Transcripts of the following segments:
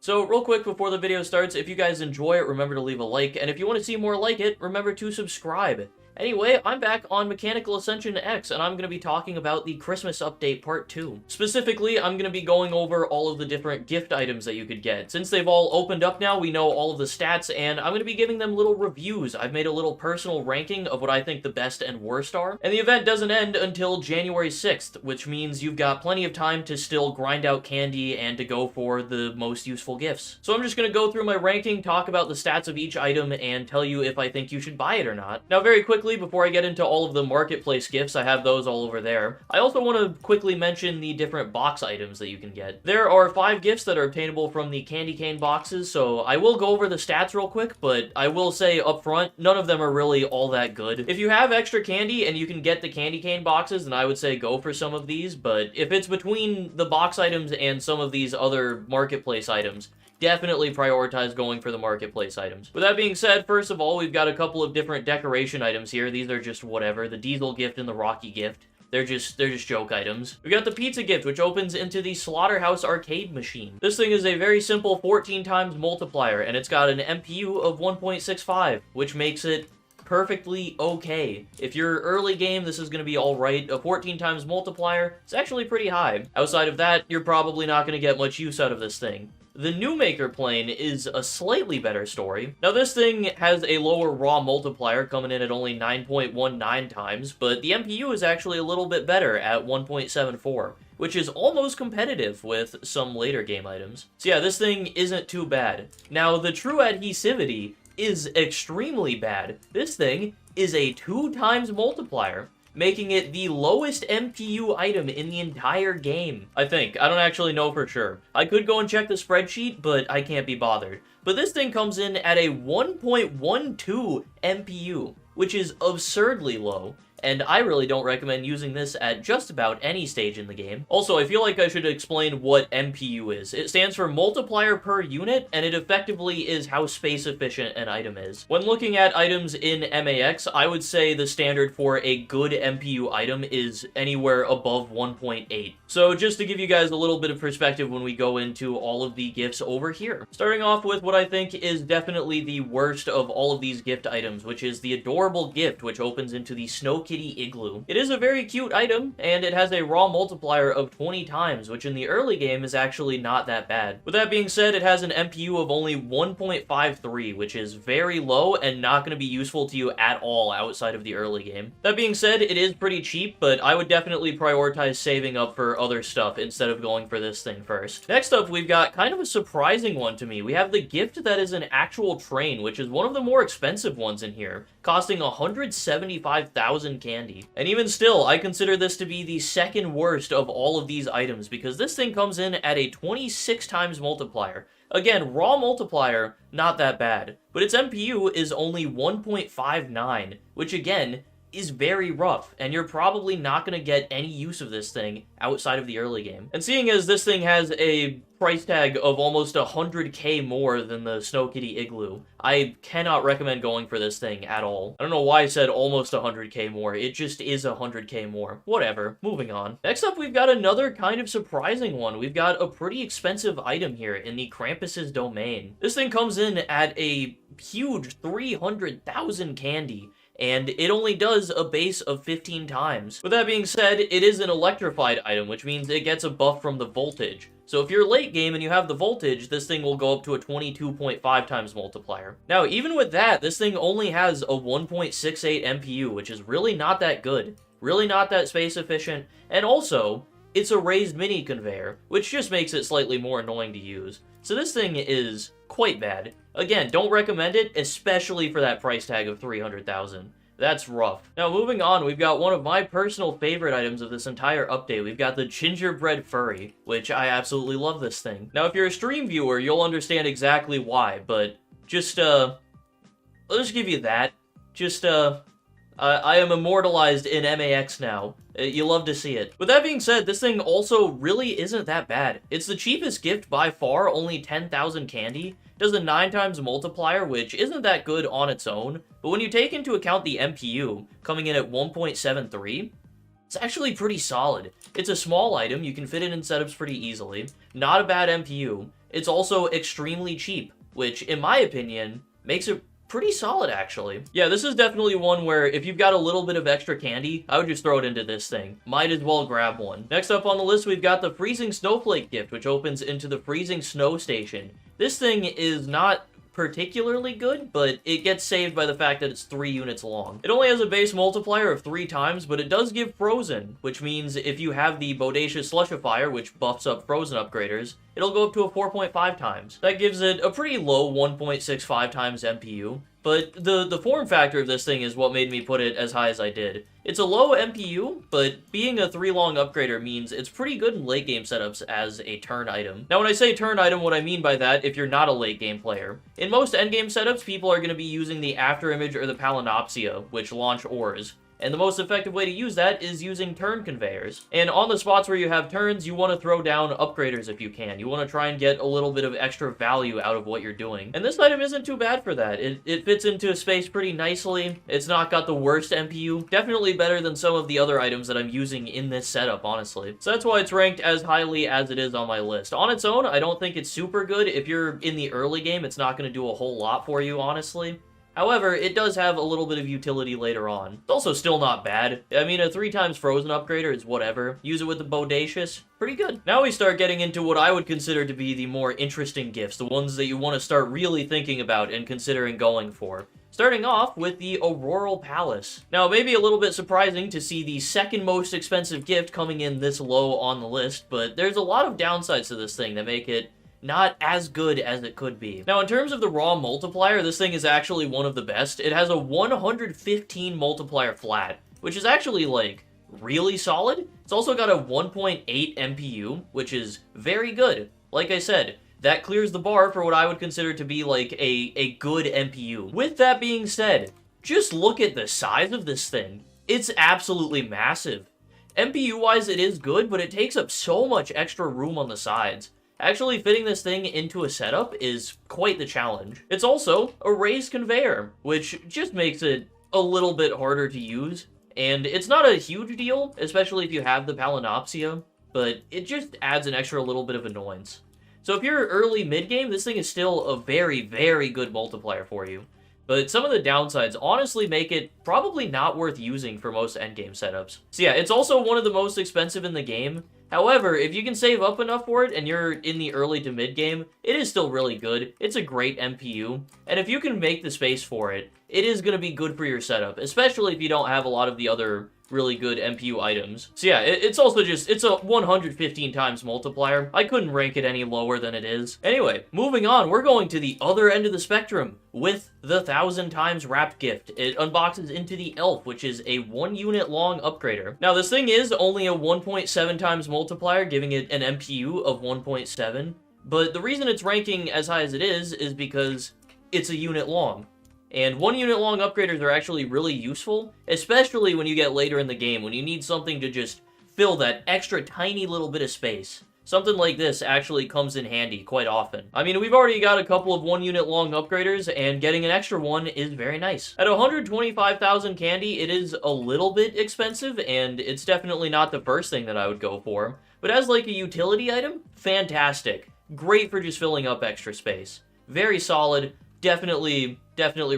So real quick before the video starts, if you guys enjoy it, remember to leave a like, and if you want to see more like it, remember to subscribe. Anyway, I'm back on Mechanical Ascension X, and I'm going to be talking about the Christmas Update Part 2. Specifically, I'm going to be going over all of the different gift items that you could get. Since they've all opened up now, we know all of the stats, and I'm going to be giving them little reviews. I've made a little personal ranking of what I think the best and worst are. And the event doesn't end until January 6th, which means you've got plenty of time to still grind out candy and to go for the most useful gifts. So I'm just going to go through my ranking, talk about the stats of each item, and tell you if I think you should buy it or not. Now, very quickly, before I get into all of the marketplace gifts, I have those all over there. I also want to quickly mention the different box items that you can get. There are 5 gifts that are obtainable from the candy cane boxes, so I will go over the stats real quick, but I will say up front, none of them are really all that good. If you have extra candy and you can get the candy cane boxes, then I would say go for some of these, but if it's between the box items and some of these other marketplace items, definitely prioritize going for the marketplace items. With that being said, first of all, we've got a couple of different decoration items here. These are just whatever. The Diesel gift and the Rocky gift. They're just joke items. We got the pizza gift, which opens into the Slaughterhouse arcade machine. This thing is a very simple 14 times multiplier, and it's got an MPU of 1.65, which makes it perfectly okay. If you're early game, this is going to be alright. A 14 times multiplier, it's actually pretty high. Outside of that, you're probably not going to get much use out of this thing. The New Maker plane is a slightly better story. Now, this thing has a lower raw multiplier coming in at only 9.19 times, but the MPU is actually a little bit better at 1.74, which is almost competitive with some later game items. So yeah, this thing isn't too bad. Now, the true adhesivity is extremely bad. This thing is a 2 times multiplier, making it the lowest MPU item in the entire game. I think. I don't actually know for sure. I could go and check the spreadsheet, but I can't be bothered. But this thing comes in at a 1.12 MPU, which is absurdly low, and I really don't recommend using this at just about any stage in the game. Also, I feel like I should explain what MPU is. It stands for multiplier per unit, and it effectively is how space efficient an item is. When looking at items in MAX, I would say the standard for a good MPU item is anywhere above 1.8. So just to give you guys a little bit of perspective when we go into all of the gifts over here. Starting off with what I think is definitely the worst of all of these gift items, which is the adorable gift, which opens into the Snow Kitty Igloo. It is a very cute item, and it has a raw multiplier of 20 times, which in the early game is actually not that bad. With that being said, it has an MPU of only 1.53, which is very low and not going to be useful to you at all outside of the early game. That being said, it is pretty cheap, but I would definitely prioritize saving up for other stuff instead of going for this thing first. Next up, we've got kind of a surprising one to me. We have the gift that is an actual train, which is one of the more expensive ones in here, costing 175,000 candy. And even still, I consider this to be the second worst of all of these items, because this thing comes in at a 26 times multiplier. Again, raw multiplier, not that bad, but its MPU is only 1.59, which again, is very rough, and you're probably not going to get any use of this thing outside of the early game. And seeing as this thing has a price tag of almost 100k more than the Snow Kitty Igloo, I cannot recommend going for this thing at all. I don't know why I said almost 100k more, it just is 100k more. Whatever, moving on. Next up, we've got another kind of surprising one. We've got a pretty expensive item here in the Krampus's Domain. This thing comes in at a huge 300,000 candy, and it only does a base of 15 times. With that being said, it is an electrified item, which means it gets a buff from the voltage. So if you're late game and you have the voltage, this thing will go up to a 22.5 times multiplier. Now, even with that, this thing only has a 1.68 MPU, which is really not that good. Really not that space efficient, and also, it's a raised mini conveyor, which just makes it slightly more annoying to use. So this thing is quite bad. Again, don't recommend it, especially for that price tag of 300,000. That's rough. Now, moving on, we've got one of my personal favorite items of this entire update. We've got the Gingerbread Furry, which I absolutely love this thing. Now, if you're a stream viewer, you'll understand exactly why, but just, I'll just give you that. Just, I am immortalized in MAX now. You love to see it. With that being said, this thing also really isn't that bad. It's the cheapest gift by far, only 10,000 candy. Does a 9 times multiplier, which isn't that good on its own, but when you take into account the MPU, coming in at 1.73, it's actually pretty solid. It's a small item, you can fit it in setups pretty easily, not a bad MPU, It's also extremely cheap, which, in my opinion, makes it pretty solid, actually. Yeah, this is definitely one where if you've got a little bit of extra candy, I would just throw it into this thing. Might as well grab one. Next up on the list, we've got the Freezing Snowflake gift, which opens into the Freezing Snow Station. This thing is not particularly good, but it gets saved by the fact that it's 3 units long. It only has a base multiplier of 3 times, but it does give Frozen, which means if you have the Bodacious Slushifier, which buffs up Frozen upgraders, it'll go up to a 4.5 times. That gives it a pretty low 1.65 times MPU, but the form factor of this thing is what made me put it as high as I did. It's a low MPU, but being a 3-long upgrader means it's pretty good in late game setups as a turn item. Now when I say turn item, what I mean by that, if you're not a late game player. In most endgame setups, people are going to be using the After Image or the Palinopsia, which launch ores. And the most effective way to use that is using turn conveyors. And on the spots where you have turns, you want to throw down upgraders if you can. You want to try and get a little bit of extra value out of what you're doing. And this item isn't too bad for that. It fits into a space pretty nicely. It's not got the worst MPU. Definitely better than some of the other items that I'm using in this setup, honestly. So that's why it's ranked as highly as it is on my list. On its own, I don't think it's super good. If you're in the early game, it's not going to do a whole lot for you, honestly. However, it does have a little bit of utility later on. It's also still not bad. I mean, a 3 times Frozen upgrader is whatever. Use it with the Bodacious. Pretty good. Now we start getting into what I would consider to be the more interesting gifts, the ones that you want to start really thinking about and considering going for. Starting off with the Auroral Palace. Now, it may be a little bit surprising to see the second most expensive gift coming in this low on the list, but there's a lot of downsides to this thing that make it not as good as it could be. Now, in terms of the raw multiplier, this thing is actually one of the best. It has a 115 multiplier flat, which is actually, like, really solid. It's also got a 1.8 MPU, which is very good. Like I said, that clears the bar for what I would consider to be, like, a good MPU. With that being said, just look at the size of this thing. It's absolutely massive. MPU-wise, it is good, but it takes up so much extra room on the sides. Actually fitting this thing into a setup is quite the challenge. It's also a raised conveyor, which just makes it a little bit harder to use. And it's not a huge deal, especially if you have the Palinopsia, but it just adds an extra little bit of annoyance. So if you're early mid-game, this thing is still a very, very good multiplier for you. But some of the downsides honestly make it probably not worth using for most endgame setups. So yeah, it's also one of the most expensive in the game. However, if you can save up enough for it and you're in the early to mid game, it is still really good. It's a great MPU, and if you can make the space for it, it is going to be good for your setup, especially if you don't have a lot of the other really good MPU items. So yeah, it's also just, it's a 115 times multiplier. I couldn't rank it any lower than it is. Anyway, moving on, we're going to the other end of the spectrum with the 1000 times wrapped gift. It unboxes into the Elf, which is a 1 unit long upgrader. Now this thing is only a 1.7 times multiplier, giving it an MPU of 1.7, but the reason it's ranking as high as it is because it's a unit long. And 1 unit long upgraders are actually really useful, especially when you get later in the game, when you need something to just fill that extra tiny little bit of space. Something like this actually comes in handy quite often. I mean, we've already got a couple of 1 unit long upgraders, and getting an extra one is very nice. At 125,000 candy, it is a little bit expensive, and it's definitely not the first thing that I would go for. But as like a utility item, fantastic. Great for just filling up extra space. Very solid. Definitely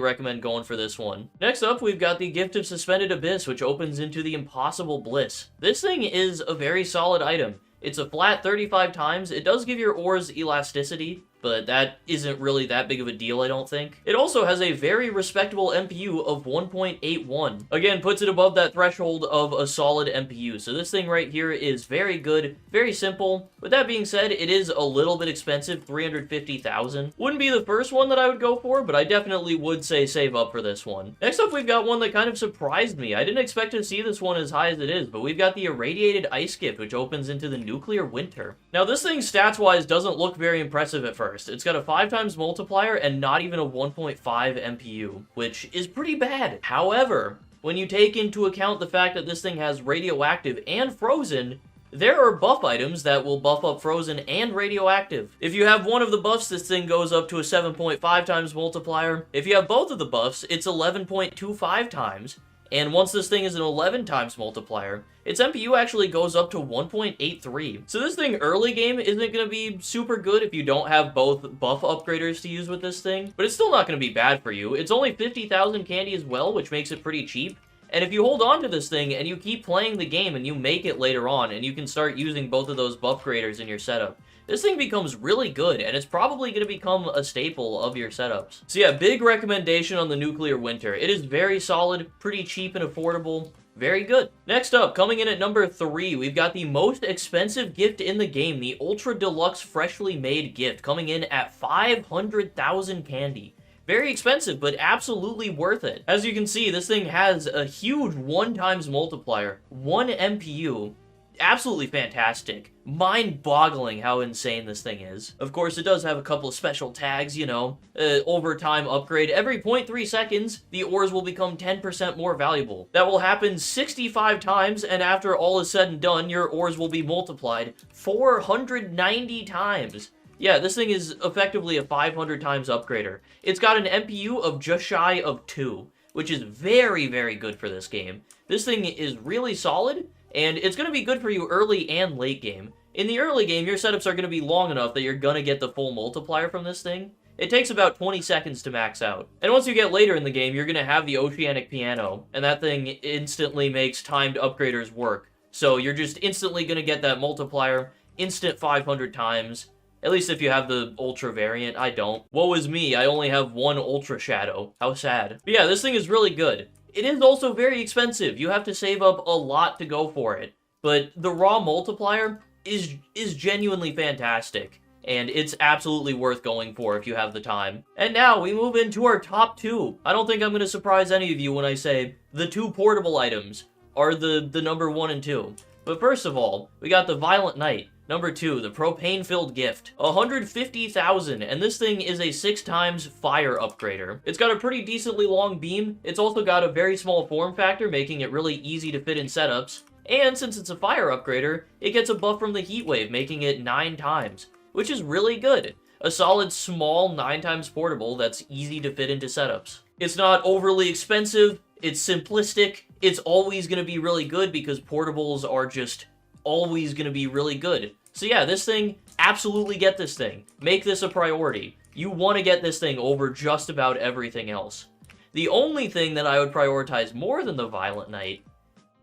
recommend going for this one. Next up, we've got the Gift of Suspended Abyss, which opens into the Impossible Bliss. This thing is a very solid item. It's a flat 35 times. It does give your ores elasticity, but that isn't really that big of a deal, I don't think. It also has a very respectable MPU of 1.81. Again, puts it above that threshold of a solid MPU. So this thing right here is very good, very simple. With that being said, it is a little bit expensive, 350,000. Wouldn't be the first one that I would go for, but I definitely would say save up for this one. Next up, we've got one that kind of surprised me. I didn't expect to see this one as high as it is, but we've got the Irradiated Ice Gift, which opens into the Nuclear Winter. Now, this thing stats-wise doesn't look very impressive at first. It's got a 5 times multiplier and not even a 1.5 MPU, which is pretty bad. However, when you take into account the fact that this thing has radioactive and frozen, there are buff items that will buff up frozen and radioactive. If you have one of the buffs, this thing goes up to a 7.5 times multiplier. If you have both of the buffs, it's 11.25 times. And once this thing is an 11 times multiplier, its MPU actually goes up to 1.83. So this thing early game isn't going to be super good if you don't have both buff upgraders to use with this thing, but it's still not going to be bad for you. It's only 50,000 candy as well, which makes it pretty cheap. And if you hold on to this thing and you keep playing the game and you make it later on and you can start using both of those buff graders in your setup, this thing becomes really good, and it's probably going to become a staple of your setups. So yeah, big recommendation on the Nuclear Winter. It is very solid, pretty cheap and affordable. Very good. Next up, coming in at number 3, we've got the most expensive gift in the game, the Ultra Deluxe Freshly Made Gift, coming in at 500,000 candy. Very expensive, but absolutely worth it. As you can see, this thing has a huge 1 times multiplier, 1 MPU, absolutely fantastic. Mind-boggling how insane this thing is. Of course, it does have a couple of special tags, you know. Overtime upgrade. Every 0.3 seconds, the ores will become 10% more valuable. That will happen 65 times, and after all is said and done, your ores will be multiplied 490 times. Yeah, this thing is effectively a 500 times upgrader. It's got an MPU of just shy of 2, which is very, very good for this game. This thing is really solid, and it's going to be good for you early and late game. In the early game, your setups are going to be long enough that you're going to get the full multiplier from this thing. It takes about 20 seconds to max out. And once you get later in the game, you're going to have the Oceanic Piano, and that thing instantly makes timed upgraders work. So you're just instantly going to get that multiplier, instant 500 times. At least if you have the Ultra variant, I don't. Woe is me, I only have 1 Ultra Shadow. How sad. But yeah, this thing is really good. It is also very expensive. You have to save up a lot to go for it. But the raw multiplier is genuinely fantastic. And it's absolutely worth going for if you have the time. And now we move into our top 2. I don't think I'm going to surprise any of you when I say the 2 portable items are the number 1 and 2. But first of all, we got the Violent Night. Number 2, the Propane-Filled Gift. 150,000, and this thing is a 6 times fire upgrader. It's got a pretty decently long beam. It's also got a very small form factor, making it really easy to fit in setups. And since it's a fire upgrader, it gets a buff from the heat wave, making it 9 times, which is really good. A solid small 9 times portable that's easy to fit into setups. It's not overly expensive, it's simplistic, it's always going to be really good because portables are just always going to be really good. So yeah, this thing, absolutely get this thing. Make this a priority. You want to get this thing over just about everything else. The only thing that I would prioritize more than the Violent Night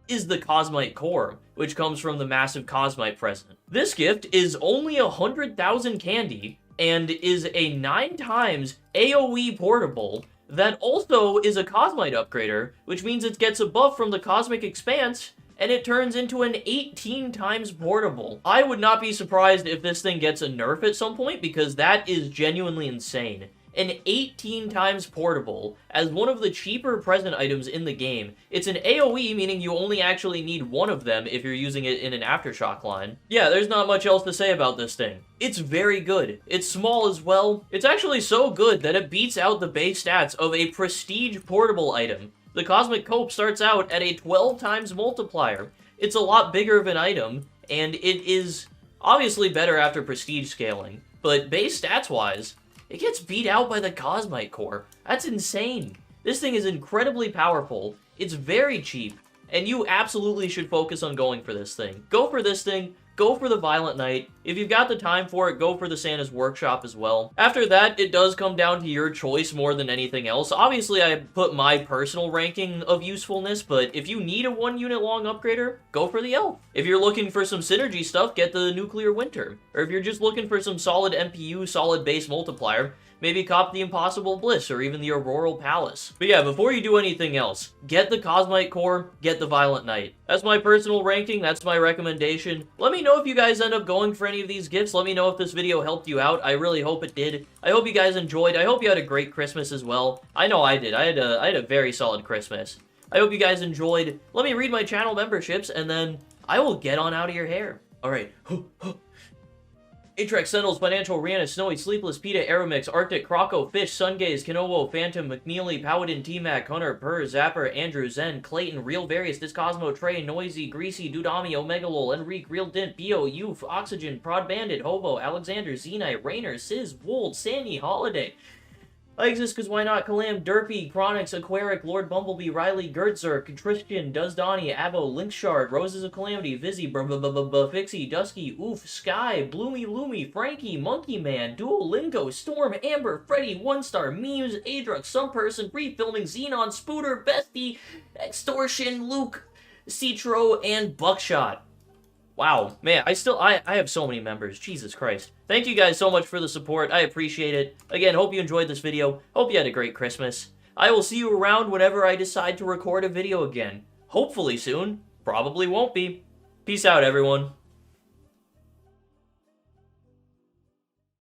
is the Cosmite Core, which comes from the massive Cosmite present. This gift is only 100,000 candy and is a 9 times AoE portable that also is a Cosmite upgrader, which means it gets a buff from the Cosmic Expanse and it turns into an 18 times portable. I would not be surprised if this thing gets a nerf at some point, because that is genuinely insane. An 18 times portable as one of the cheaper present items in the game. It's an AoE, meaning you only actually need 1 of them if you're using it in an Aftershock line. Yeah, there's not much else to say about this thing. It's very good. It's small as well. It's actually so good that it beats out the base stats of a prestige portable item. The Cosmic Cope starts out at a 12 times multiplier. It's a lot bigger of an item, and it is obviously better after prestige scaling, but base stats-wise, it gets beat out by the Cosmite Core. That's insane. This thing is incredibly powerful, it's very cheap, and you absolutely should focus on going for this thing. Go for this thing, go for the Violent Night. If you've got the time for it, go for the Santa's Workshop as well. After that, it does come down to your choice more than anything else. Obviously, I put my personal ranking of usefulness, but if you need a 1 unit long upgrader, go for the Elf. If you're looking for some synergy stuff, get the Nuclear Winter. Or if you're just looking for some solid MPU, solid base multiplier, maybe cop the Impossible Bliss or even the Auroral Palace. But yeah, before you do anything else, get the Cosmite Core, get the Violent Night. That's my personal ranking, that's my recommendation. Let me know if you guys end up going for any of these gifts. Let me know if this video helped you out. I really hope it did. I hope you guys enjoyed. I hope you had a great Christmas as well. I know I did. I had a very solid Christmas. I hope you guys enjoyed. Let me read my channel memberships, and then I will get on out of your hair. Alright. Atrex, Sentinels, Financial, Rihanna, Snowy, Sleepless, Peta, Aeromix, Arctic, Croco, Fish, Sungaze, Kinowo, Phantom, McNeely, Paladin, T-Mac, Hunter, Purr, Zapper, Andrew, Zen, Clayton, Real Various, Discosmo, Trey, Noisy, Greasy, Dudami, Omegalol, Enrique, Real Dint, Bio, Youth, Oxygen, Prod Bandit, Hobo, Alexander, Zenite, Rainer, Sizz, Wold, Sandy, Holiday, Alexis, cause why not? Kalam, Derpy, Chronix, Aquaric, Lord Bumblebee, Riley, Gertzerk, Tristan, Does Donnie, Avo, Linkshard, Roses of Calamity, Vizzy, Fixie, Dusky, Oof, Sky, Bloomy Loomy, Frankie, Monkey Man, Duolingo, Storm, Amber, Freddy, One Star, Memes, Adrux, Some Person, Refilming, Xenon, Spooter, Bestie, Extortion, Luke, Citro, and Buckshot. Wow, man, I have so many members. Jesus Christ. Thank you guys so much for the support. I appreciate it. Again, hope you enjoyed this video. Hope you had a great Christmas. I will see you around whenever I decide to record a video again. Hopefully soon. Probably won't be. Peace out, everyone.